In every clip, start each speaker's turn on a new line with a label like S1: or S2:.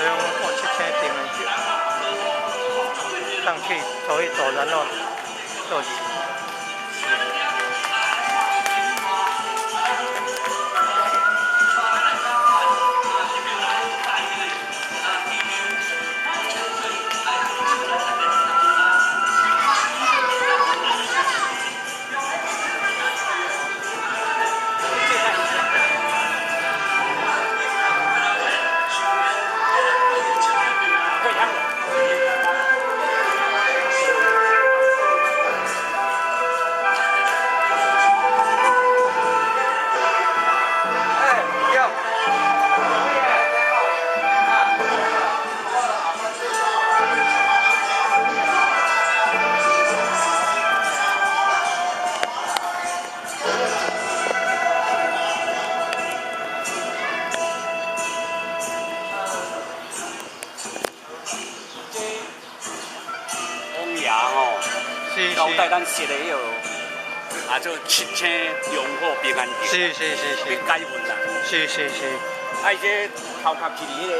S1: 所以我去车平安就上去走一走，然后坐。
S2: 交代咱设的迄个做七星荣华平安桥，
S1: 是，
S2: 要改运啦。
S1: 是。
S2: 啊，伊这头壳去迄个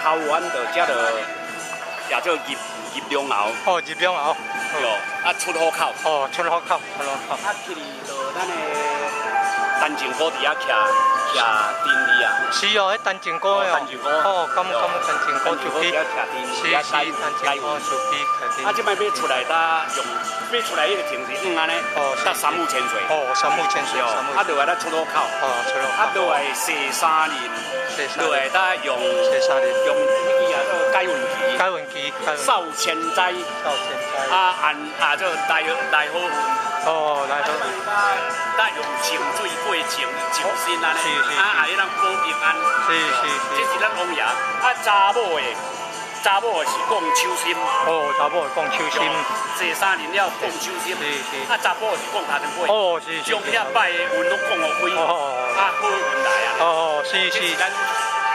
S2: 头湾的，遮着也做入龙喉。
S1: 哦，入龙喉。
S2: 对，啊出虎口。
S1: 哦，出虎口。
S2: 啊，去到咱的丹前埔底下徛丁里啊。
S1: 是哦，迄丹前埔的哦。
S2: 丹前埔。
S1: 哦，敢丹前埔就比。
S2: 是，
S1: 丹前埔就比。
S2: 啊，即摆要出来搭用，要出来迄个停是安尼。哦。搭3木千岁。
S1: 哦，3木千岁。
S2: 啊，落来咱出虎口。
S1: 哦，出虎口。
S2: 啊，落来西沙林。落来搭用
S1: 西沙林。
S2: 用迄个啊，做改运旗。
S1: 改运旗。
S2: 少千斋。啊，做来好运。哦，来好运。搭用净水过净身安尼。啊，迄咱保平安。
S1: 是。
S2: 这是咱王爷。啊，查某的是讲手心。哦，
S1: 查某的讲手心。
S2: 坐3年了讲手心。
S1: 是。
S2: 啊，查某是讲头前尾。
S1: 哦，是。
S2: 将遐摆的运拢讲互开。啊，好运来啊。哦，是。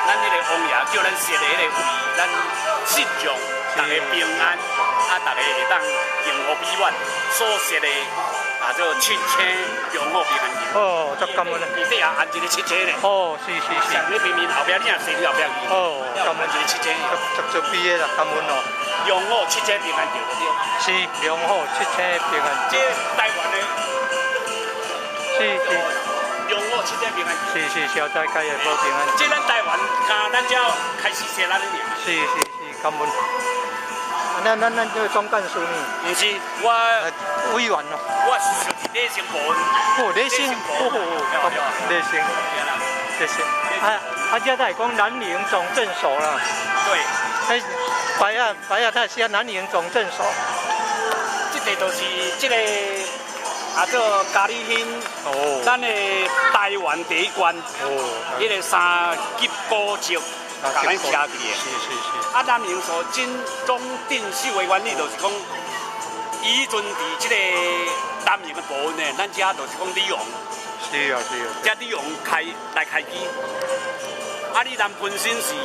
S2: 咱迄个王爷叫咱设的迄个为咱信众，大家平安，啊，大家会当幸福美满，所设的啊做七星荣华平安桥。
S1: 哦，足感恩啊！
S2: 伊底下按一个七星咧。哦，
S1: 是。
S2: 上面平面后壁你若坐你后壁去。哦，感恩一个七星。
S1: 足美的啦，感恩哦。
S2: 荣华七星平安桥对。
S1: 是，荣华七星平安。
S2: 这台湾的。
S1: 是。
S2: 荣华七星平安。
S1: 是，小斋开的保平安。
S2: 这咱台湾，咱才开始设咱的名。
S1: 是，感恩。咱这个总干事呢？
S2: 唔是，我
S1: 委员咯。
S2: 我是礼成部。
S1: 哦，礼成。礼成。谢谢。这在讲南宁总镇守啦。
S2: 对。
S1: 白亚太是南宁总镇守。
S2: 这个就是这个。啊，做咖喱馨，咱的台湾第一关，迄个3级古迹，甲咱写去的。是。啊，南宁所总镇守的原理就是讲，以前伫这个南宁的部分呢，咱遮就是讲李王。是啊。遮李王开基。啊，你南本身是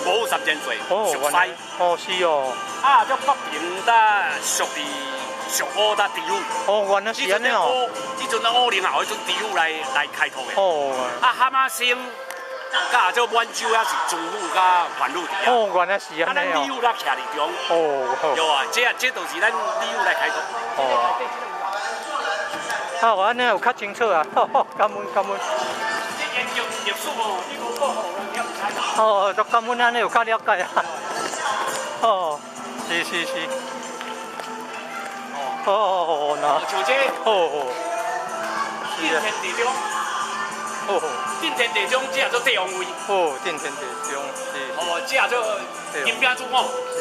S2: 50千岁，属西。
S1: 哦，是哦。
S2: 啊，这北平搭属伫。属乌搭地府。哦，
S1: 原来是安尼哦。
S2: 以前的武陵后，迄阵地府来开拓的。哦。啊，蛤蟆星，甲做满洲也是主府甲环路底啊。
S1: 哦，原来是安尼哦。啊，
S2: 咱李府咱徛伫中。哦，好。有啊，这就是咱李府来开拓。哦。好，
S1: 安尼有较清楚啊。感恩。
S2: 这研究历史哦，你无讲哦，人家唔知。
S1: 哦，就感恩安尼有较了解啊。哦，是。那
S2: 像这，顶天地中，顶天地中，这做帝王位。
S1: 顶天地中是。
S2: 这做金兵主哦。
S1: 是。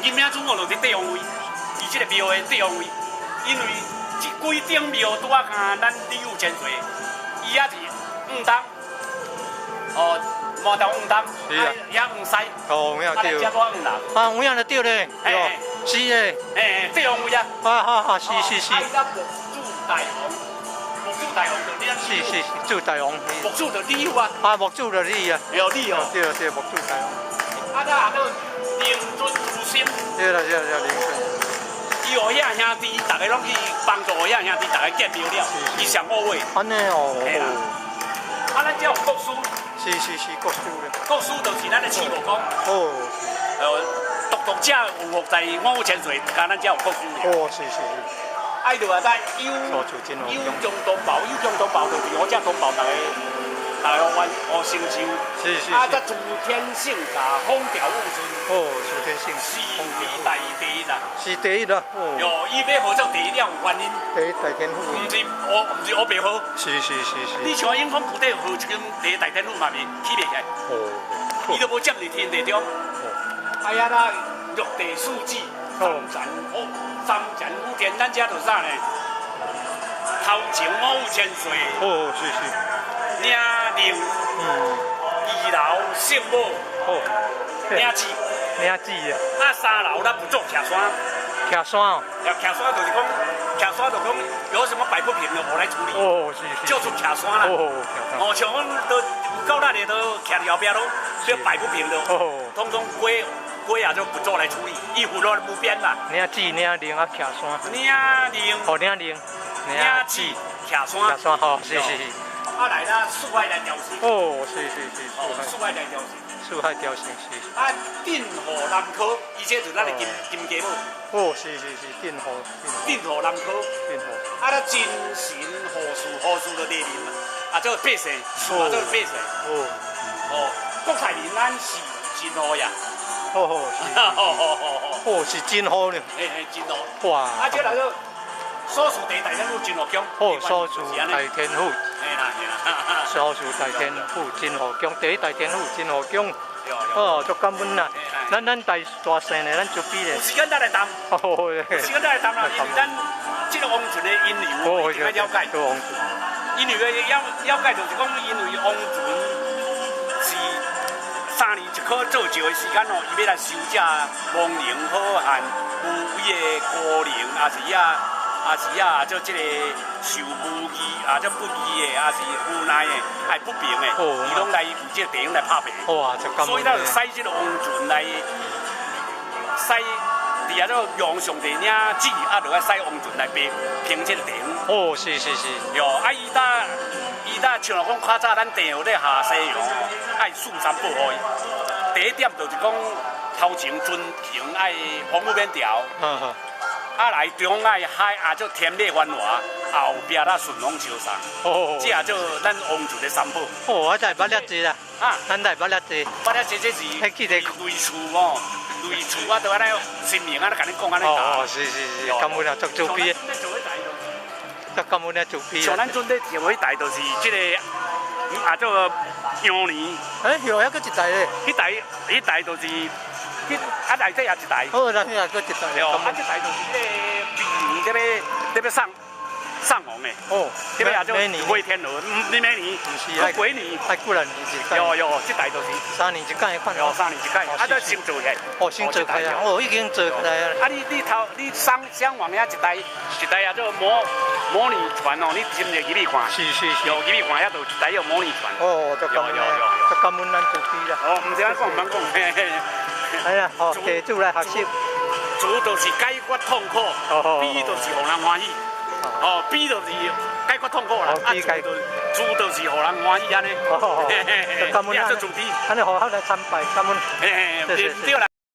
S2: 金兵主哦，就是帝王位，伊这个庙的帝王位，因为这几顶庙拄啊，咱李府千岁，伊也是黄当，毛头黄当，也黄西。
S1: 哦，有对。
S2: 这多黄人。
S1: 啊，有影就对咧。是诶，
S2: 帝王位啊！
S1: 是。
S2: 啊，伊甲木主大王就你
S1: 是，主大王。
S2: 木主就李府啊。
S1: 啊，木主就李啊。
S2: 有李哦。
S1: 对，木主大王。
S2: 啊，咱个灵尊主心。
S1: 对，灵尊。
S2: 伊有遐兄弟，大家拢去帮助遐兄弟，大家建庙了，伊上好位。
S1: 安尼哦。
S2: 嘿啦。啊，咱这有国师。
S1: 是。是国师咧。
S2: 国师就是咱的起武功。
S1: 哦。
S2: 独者有福在5000岁，甲咱才有国师。
S1: 哦，是。
S2: 爱就话在有中东宝，有中东宝就是我这东宝大家学成就。
S1: 是。
S2: 啊，这诸天性甲风调雨顺。
S1: 哦，诸天性。
S2: 是第一啦。
S1: 是第一啦。哦。
S2: 哟，伊要号做第一了有原因。
S1: 第一大天父。
S2: 唔是黑白号。
S1: 是。
S2: 你像英风部队号一根第一大天父嘛面起袂起来。哦。伊都无占伫天地中。哎呀啦，玉帝四季，三战五天，咱遮就啥呢？头前5000岁。
S1: 哦，是。
S2: 领令，二楼圣母。
S1: 哦。
S2: 领旨。
S1: 领旨啊。
S2: 啊，三楼咱不做徛山。
S1: 徛山哦。
S2: 徛山就是讲，徛山就讲有什么摆不平的，我来处理。
S1: 哦，是。
S2: 就出徛山啦。哦，像阮都有够力的都徛伫后壁咯，要摆不平的，通通归啊就不做来处理，依附到不变啦。
S1: 领旨、领令啊，徛山。
S2: 领令。
S1: 哦，领令。
S2: 领旨，徛山。
S1: 徛山好，是。
S2: 啊来啦，四海来调神。
S1: 哦，是。
S2: 四海来调神。
S1: 四海调神是。
S2: 啊，定河南柯，伊这就是咱的金鸡母。
S1: 哦，是。定河南柯。定河。
S2: 啊，咱真神河树就地灵嘛，啊，做百姓，树啊做百姓。哦，国泰民安是真好呀。
S1: 哦，是真好呢。
S2: 真好。
S1: 哇。
S2: 啊，这来个所属第大天父真好强。
S1: 哦，所属大天父。
S2: 嘿啦。
S1: 所属大天父真好强，第一大天父真好强。哦，足感恩啦。咱大圣的，咱足比咧。
S2: 有时间咱来谈。有时间咱来谈啦，因为咱这个王船的因由，一定要了解。因为了解就是讲，因为王船是3年1考做石的时间哦，伊要来收这亡灵好汉、无畏的孤灵，也是做这个受无义，做不义的，也是无奈的，还不平的，伊拢来有这个地方来拍平。
S1: 哇，就咁。
S2: 所以咱就使这个王船来使，伫啊做用上帝领旨，啊，就要使王船来平这个地方。
S1: 哦，是。
S2: 哟，啊，伊像讲较早咱地号咧下西洋，爱四三不互伊。第一点就是讲头前尊庭爱风雨免调。啊来中爱海啊，做天马繁华，后壁啦顺风招商。哦。这也做咱王船的三宝。
S1: 哦，我真系捌了字啦。啊，咱都系捌了字。
S2: 捌了字，这是类厝哦，类厝啊，都安尼神明啊，甲你讲安尼教。
S1: 哦，是。根本啊，足比。足根本啊，足比。
S2: 像咱准咧调迄台，就是这个做羊年。
S1: 有一个一台咧。
S2: 迄台就是。啊，内底也一台。
S1: 哦，内底也搁一台。
S2: 啊，这台就是这个明这边上红的。哦。这边也做回天鹅，你每年。不是。啊，鬼年。还过年一届。有，这台就是
S1: 3年一届款。
S2: 有3年一届，啊，都先做起来。
S1: 哦，先做起来。哦，已经做起来啊。
S2: 啊，你上往遐一台也做模拟船哦，你进入去看。
S1: 是。
S2: 有入去看遐就一台有模拟船。
S1: 哦，就咁。就感恩咱主机啦。
S2: 哦，唔知讲唔通讲。
S1: 哎呀，好，地主来学习。
S2: 主就是解决痛苦，悲就是互人欢喜。哦，悲就是解决痛苦啦，啊，主就是互人欢喜安尼。感恩啊！
S1: 安尼好好来参拜，感恩。
S2: 对啦。